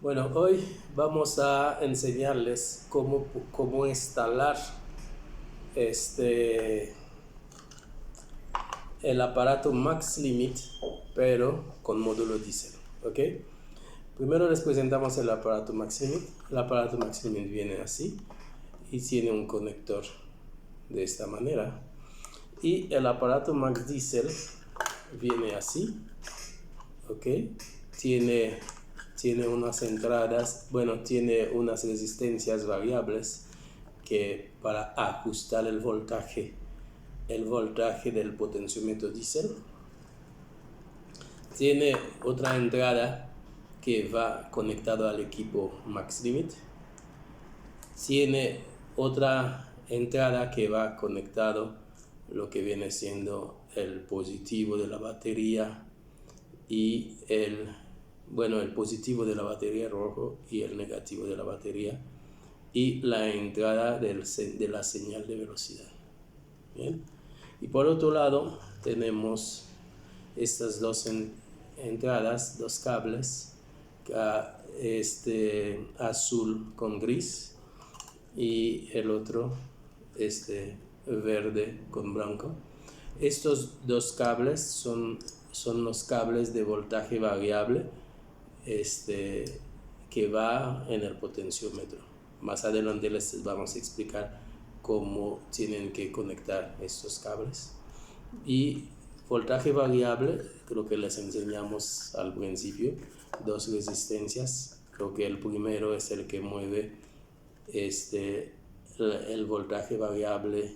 Bueno, hoy vamos a enseñarles cómo instalar el aparato Max Limit, pero con módulo diésel, ¿ok? Primero les presentamos el aparato Max Limit. El aparato Max Limit viene así y tiene un conector de esta manera. Y el aparato Max Diesel viene así, ¿ok? Tiene unas entradas, tiene unas resistencias variables que para ajustar el voltaje del potenciómetro diésel. Tiene otra entrada que va conectado al equipo Max Limit. Tiene otra entrada que va conectado lo que viene siendo el positivo de la batería y el positivo de la batería rojo y el negativo de la batería y la entrada de la señal de velocidad. Bien. Y por otro lado tenemos estas dos entradas, dos cables, azul con gris y el otro verde con blanco. Estos dos cables son los cables de voltaje variable que va en el potenciómetro. Más adelante les vamos a explicar cómo tienen que conectar estos cables. Y voltaje variable, creo que les enseñamos al principio, dos resistencias. Creo que el primero es el que mueve el voltaje variable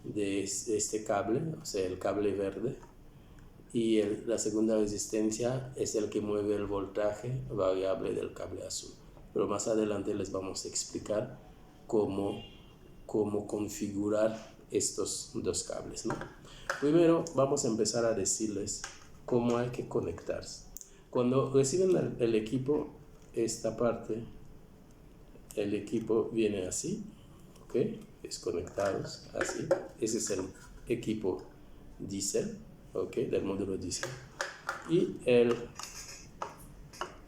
de este cable, o sea, el cable verde. Y la segunda resistencia es el que mueve el voltaje variable del cable azul. Pero más adelante les vamos a explicar cómo configurar estos dos cables, ¿no? Primero vamos a empezar a decirles cómo hay que conectarse. Cuando reciben el equipo, esta parte, el equipo viene así, ¿ok? Es conectados así. Ese es el equipo diésel, ¿ok? Del módulo diésel. Y el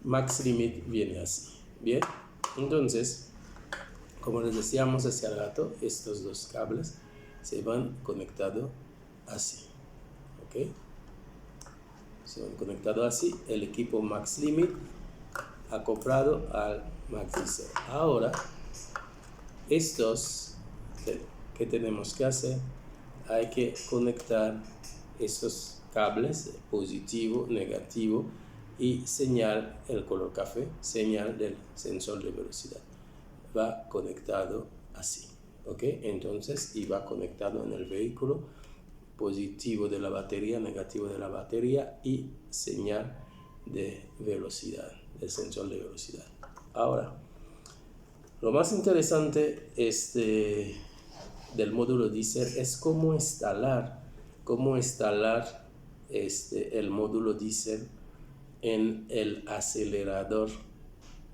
Max Limit viene así. Bien, entonces, como les decíamos hace rato, estos dos cables se van conectados así, ¿ok? Se van conectados así, el equipo Max Limit acoplado al Max Diesel. Ahora, estos, ¿qué tenemos que hacer? Hay que conectar estos cables, positivo, negativo, y señal, el color café, señal del sensor de velocidad. Va conectado así, ¿ok? Entonces, y va conectado en el vehículo, positivo de la batería, negativo de la batería y señal de velocidad, el sensor de velocidad. Ahora, lo más interesante del módulo diésel es cómo instalar el módulo diésel en el acelerador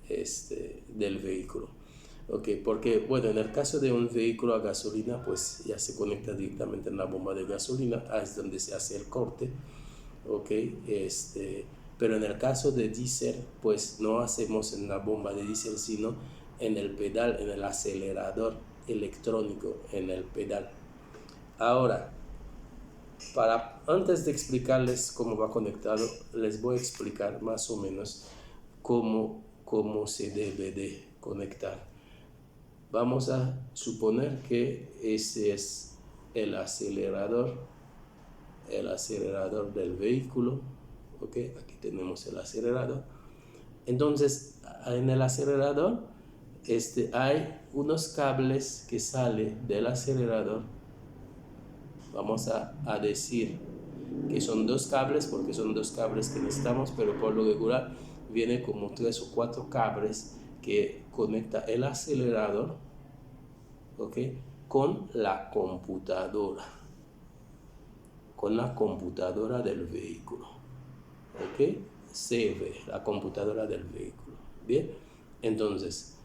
del vehículo. Okay, porque en el caso de un vehículo a gasolina, pues ya se conecta directamente en la bomba de gasolina, es donde se hace el corte, okay, pero en el caso de diésel, pues no hacemos en la bomba de diésel, sino en el pedal, en el acelerador electrónico, en el pedal. Ahora, antes de explicarles cómo va conectado, les voy a explicar más o menos cómo se debe de conectar. Vamos a suponer que ese es el acelerador del vehículo, ¿ok? Aquí tenemos el acelerador. Entonces, en el acelerador hay unos cables que salen del acelerador. Vamos a decir que son dos cables, porque son dos cables que necesitamos, pero por lo regular viene como 3 o 4 cables que conecta el acelerador, ¿ok? con la computadora del vehículo, ¿ok? CV, la computadora del vehículo. Bien, entonces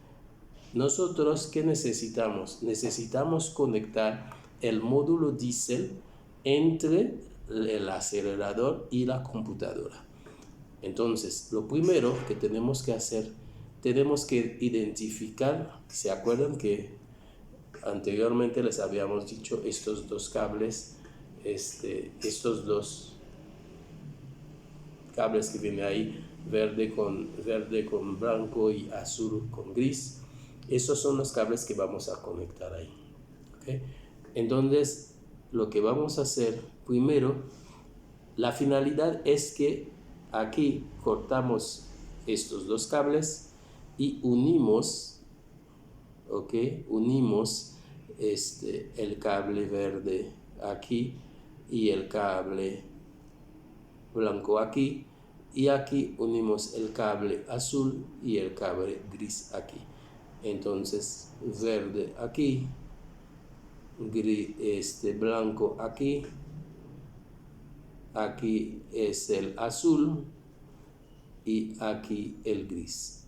nosotros ¿qué necesitamos? Necesitamos conectar el módulo diésel entre el acelerador y la computadora. Entonces, lo primero que tenemos que hacer tenemos que identificar, ¿se acuerdan que anteriormente les habíamos dicho estos dos cables, estos dos cables que vienen ahí, verde con blanco y azul con gris? Esos son los cables que vamos a conectar ahí, ¿okay? Entonces, lo que vamos a hacer primero, la finalidad es que aquí cortamos estos dos cables y unimos, ¿ok? Unimos el cable verde aquí y el cable blanco aquí, y aquí unimos el cable azul y el cable gris aquí. Entonces, verde aquí, blanco aquí, aquí es el azul y aquí el gris.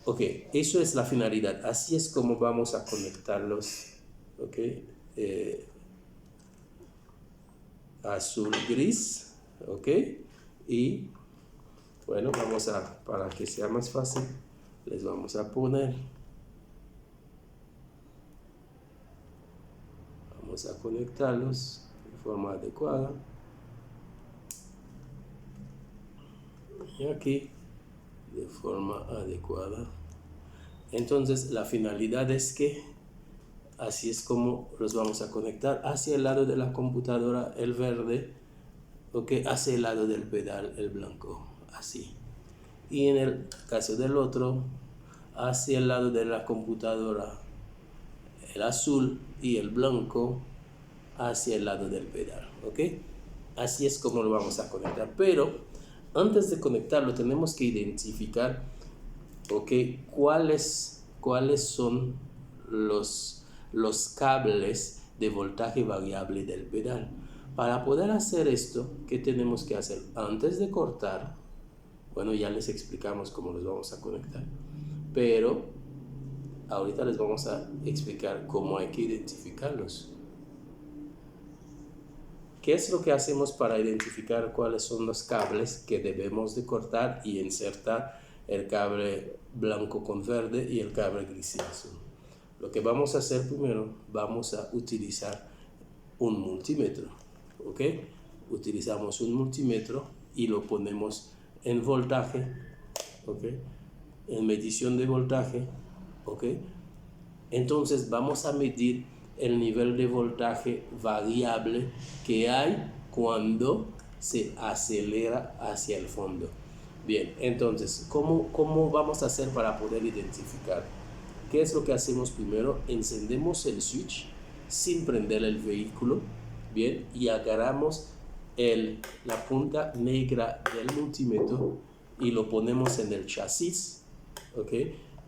Ok, eso es la finalidad. Así es como vamos a conectarlos. Ok, azul, gris. Ok, y bueno, para que sea más fácil, les vamos a poner. Vamos a conectarlos de forma adecuada. Y aquí de forma adecuada. Entonces la finalidad es que así es como los vamos a conectar hacia el lado de la computadora el verde, okay, hacia el lado del pedal el blanco, así. Y en el caso del otro, hacia el lado de la computadora el azul y el blanco hacia el lado del pedal, ¿ok? Así es como lo vamos a conectar. Pero antes de conectarlo tenemos que identificar, ¿ok?, cuáles son los cables de voltaje variable del pedal. Para poder hacer esto, ¿qué tenemos que hacer? Antes de cortar, bueno, ya les explicamos cómo los vamos a conectar, pero ahorita les vamos a explicar cómo hay que identificarlos. ¿Qué es lo que hacemos para identificar cuáles son los cables que debemos de cortar y insertar el cable blanco con verde y el cable gris y azul? Lo que vamos a hacer primero, vamos a utilizar un multímetro, ¿ok? Utilizamos un multímetro y lo ponemos en voltaje, ¿ok?, en medición de voltaje, ¿ok? Entonces vamos a medir el nivel de voltaje variable que hay cuando se acelera hacia el fondo. Bien, entonces, ¿cómo vamos a hacer para poder identificar? ¿Qué es lo que hacemos primero? Encendemos el switch sin prender el vehículo, bien, y agarramos la punta negra del multímetro y lo ponemos en el chasis, ¿ok?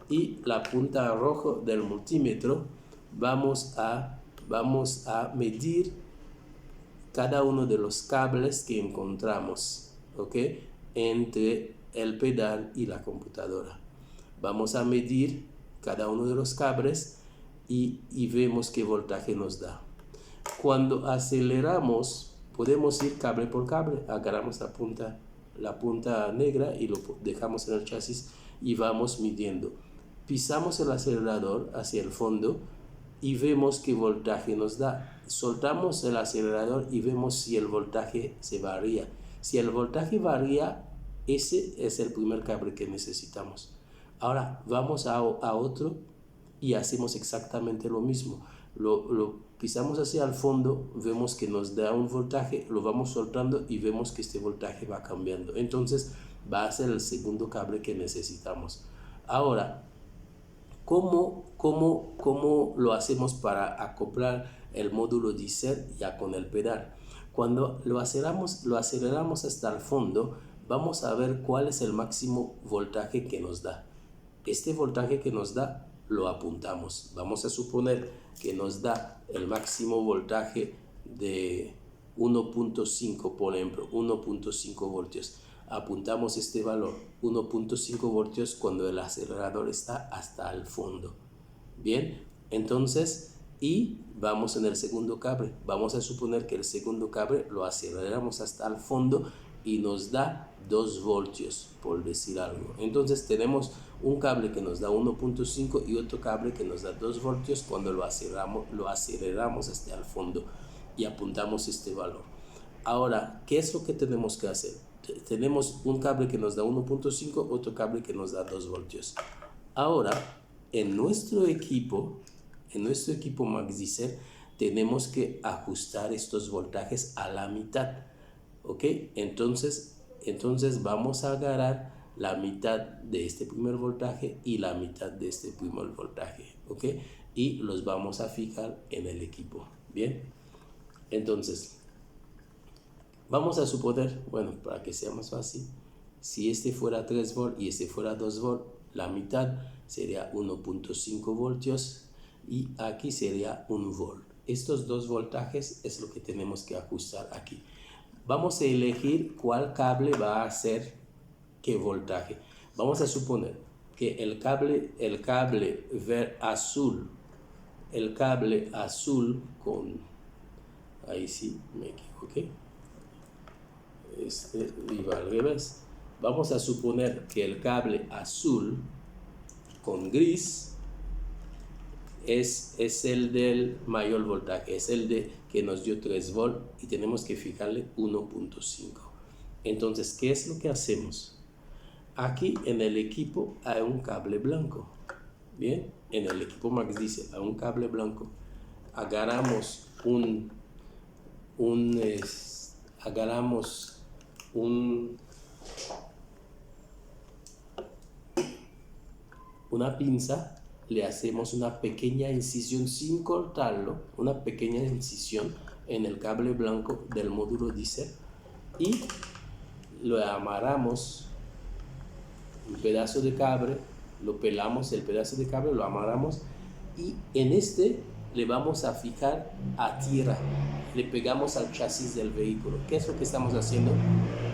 Y la punta roja del multímetro vamos a medir cada uno de los cables que encontramos, ¿ok?, entre el pedal y la computadora. Vamos a medir cada uno de los cables y vemos qué voltaje nos da. Cuando aceleramos, podemos ir cable por cable. Agarramos la punta negra y lo dejamos en el chasis y vamos midiendo. Pisamos el acelerador hacia el fondo y vemos qué voltaje nos da. Soltamos el acelerador y vemos si el voltaje se varía. Si el voltaje varía, ese es el primer cable que necesitamos. Ahora vamos a otro y hacemos exactamente lo mismo. Lo pisamos hacia el fondo, vemos que nos da un voltaje, lo vamos soltando y vemos que este voltaje va cambiando. Entonces va a ser el segundo cable que necesitamos. Ahora, ¿cómo lo hacemos para acoplar el módulo DCET ya con el pedal? Cuando lo aceleramos hasta el fondo, vamos a ver cuál es el máximo voltaje que nos da. Este voltaje que nos da lo apuntamos. Vamos a suponer que nos da el máximo voltaje de 1.5, por ejemplo, 1.5 voltios. Apuntamos este valor, 1.5 voltios, cuando el acelerador está hasta el fondo. Bien, entonces, y vamos en el segundo cable. Vamos a suponer que el segundo cable lo aceleramos hasta el fondo y nos da 2 voltios, por decir algo. Entonces tenemos un cable que nos da 1.5 y otro cable que nos da 2 voltios cuando lo aceleramos hasta el fondo y apuntamos este valor. Ahora, ¿qué es lo que tenemos que hacer? Tenemos un cable que nos da 1.5, otro cable que nos da 2 voltios. Ahora, en nuestro equipo MaxDiesel, tenemos que ajustar estos voltajes a la mitad, ¿ok? Entonces vamos a agarrar la mitad de este primer voltaje y la mitad de este primer voltaje, ¿ok? Y los vamos a fijar en el equipo, ¿bien? Entonces, vamos a suponer, bueno, para que sea más fácil, si este fuera 3 volts y este fuera 2 volts, la mitad sería 1.5 voltios y aquí sería 1 volt. Estos 2 voltajes es lo que tenemos que ajustar aquí. Vamos a elegir cuál cable va a hacer qué voltaje. Vamos a suponer que el cable azul con, ahí sí me equivoqué, este iba al revés. Vamos a suponer que el cable azul con gris es el del mayor voltaje, es el de que nos dio 3 volts y tenemos que fijarle 1.5. Entonces, ¿qué es lo que hacemos? Aquí en el equipo hay un cable blanco, bien, en el equipo MaxDiesel hay un cable blanco. Agarramos una pinza, le hacemos una pequeña incisión sin cortarlo, una pequeña incisión en el cable blanco del módulo diésel y lo amarramos un pedazo de cable, lo pelamos el pedazo de cable, lo amarramos y en este le vamos a fijar a tierra, le pegamos al chasis del vehículo. ¿Qué es lo que estamos haciendo?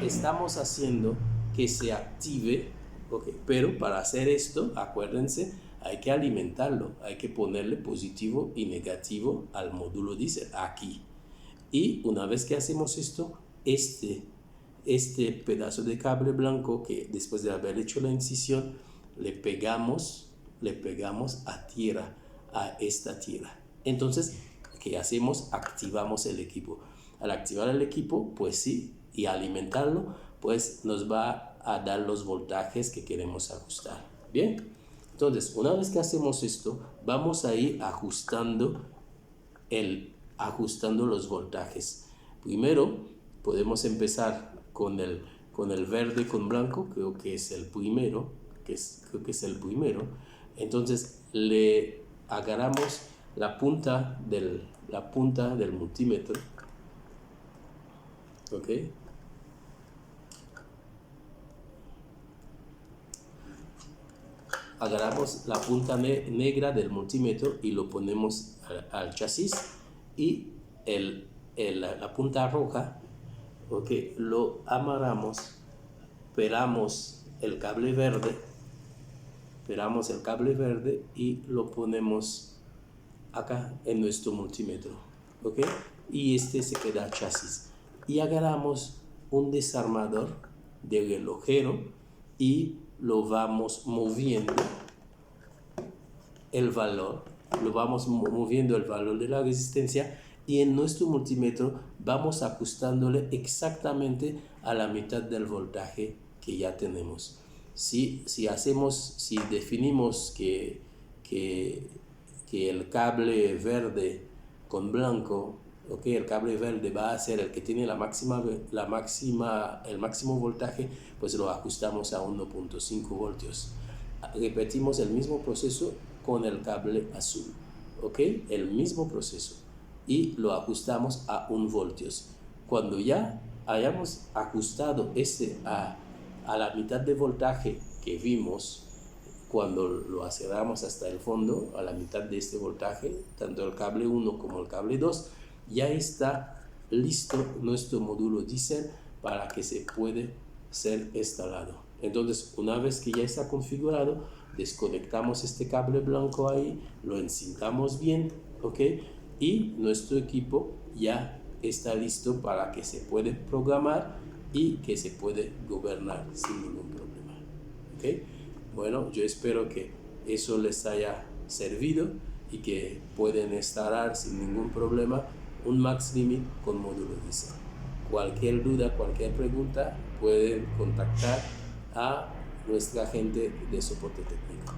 Estamos haciendo que se active, okay, pero para hacer esto, acuérdense, hay que alimentarlo, hay que ponerle positivo y negativo al módulo diésel aquí. Y una vez que hacemos esto, este pedazo de cable blanco que después de haber hecho la incisión, le pegamos a tierra, a esta tierra. Entonces, ¿qué hacemos? Activamos el equipo. Al activar el equipo, pues sí, y alimentarlo, pues nos va a dar los voltajes que queremos ajustar. Bien, entonces una vez que hacemos esto, vamos a ir ajustando los voltajes. Primero podemos empezar con el verde con blanco, creo que es el primero, entonces le agarramos la punta del multímetro, ¿ok? Agarramos la punta negra del multímetro y lo ponemos al chasis y la punta roja, okay, lo amarramos, pelamos el cable verde y lo ponemos acá en nuestro multímetro, ¿ok? Y este se queda al chasis y agarramos un desarmador de relojero y lo vamos moviendo el valor de la resistencia y en nuestro multímetro vamos ajustándole exactamente a la mitad del voltaje que ya tenemos. Si definimos que el cable verde con blanco, okay, el cable verde va a ser el que tiene el máximo voltaje, pues lo ajustamos a 1.5 voltios. Repetimos el mismo proceso con el cable azul, okay, el mismo proceso, y lo ajustamos a 1 voltios. Cuando ya hayamos ajustado a la mitad de voltaje que vimos cuando lo aceleramos hasta el fondo, a la mitad de este voltaje, tanto el cable 1 como el cable 2, ya está listo nuestro módulo diésel para que se puede ser instalado. Entonces, una vez que ya está configurado, desconectamos este cable blanco ahí, lo encintamos bien, ¿ok? Y nuestro equipo ya está listo para que se puede programar y que se puede gobernar sin ningún problema. ¿Okay? Bueno, yo espero que eso les haya servido y que pueden instalar sin ningún problema un Max Limit con módulo Diesel. Cualquier duda, cualquier pregunta, pueden contactar a nuestra gente de soporte técnico.